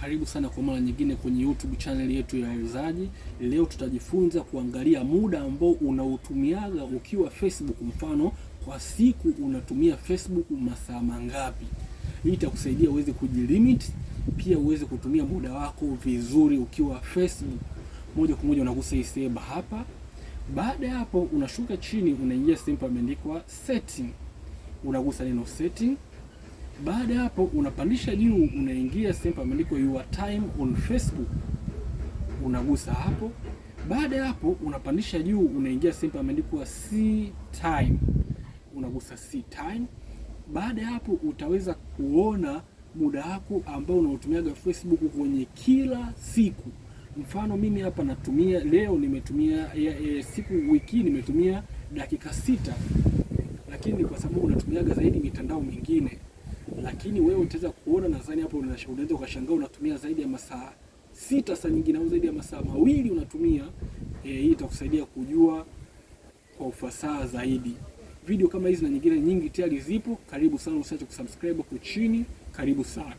Karibu sana kwa mara nyingine kwenye YouTube channel yetu ya wauzaji. Leo tutajifunza kuangalia muda ambao unautumiaga ukiwa Facebook. Mfano, kwa siku unatumia Facebook masaa mangapi. Hii itakusaidia uweze kujilimit, pia uweze kutumia muda wako vizuri ukiwa Facebook. Moja kwa moja unagusa hii save hapa. Baada ya hapo unashuka chini, unaingia sehemu imeandikwa setting. Unagusa neno setting. Baada hapo unapandisha juu, unaingia sehemu imeandikwa your time on Facebook. Unagusa hapo. Baada hapo unapandisha juu, unaingia sehemu imeandikwa see time. Unagusa see time. Baada hapo utaweza kuona muda wako ambao unautumiaga Facebook kwenye kila siku. Mfano mimi hapa natumia leo, nimetumia wiki nimetumia dakika 6. Lakini kwa sababu unatumiaga zaidi mitandao mingine, lakini wewe utaweza kuona, nadhani hapo unaweza ukashangaa unatumia zaidi ya masaa 6, saa nyingine au zaidi ya masaa 2 unatumia. Hii itakusaidia kujua kwa ufasaha zaidi. Video kama hizi na nyingine nyingi tayari zipo. Karibu sana, usiache kusubscribe hapo chini. Karibu sana.